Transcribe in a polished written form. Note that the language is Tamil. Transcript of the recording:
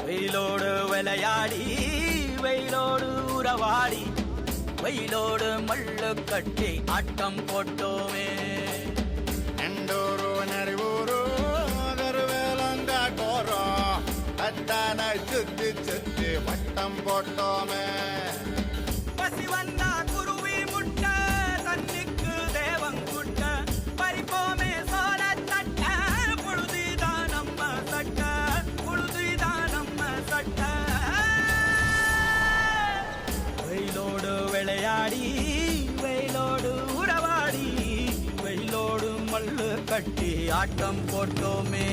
வெயிலோடு விளையாடி வெயிலோடு உறவாடி வெயிலோடு மல்லு கட்டி ஆட்டம் போட்டோமே. எண்டூரு நரிவூரு கருவேலங்காட்டோரம் அத்தான சுத்தி சுத்தி வட்டம் போட்டோமே. பசி வந்தா குருவி முட்டை தண்ணிக்கு தேவங்குட்ட பறிப்போமே சோழ தட்ட புழுதிதான் நம்ம சட்ட புழுதிதான் நம்ம சட்ட. வெயிலோடு விளையாடி வெயிலோடு உறவாடி வெயிலோடு மல்லு கட்டி ஆட்டம் போட்டோமே.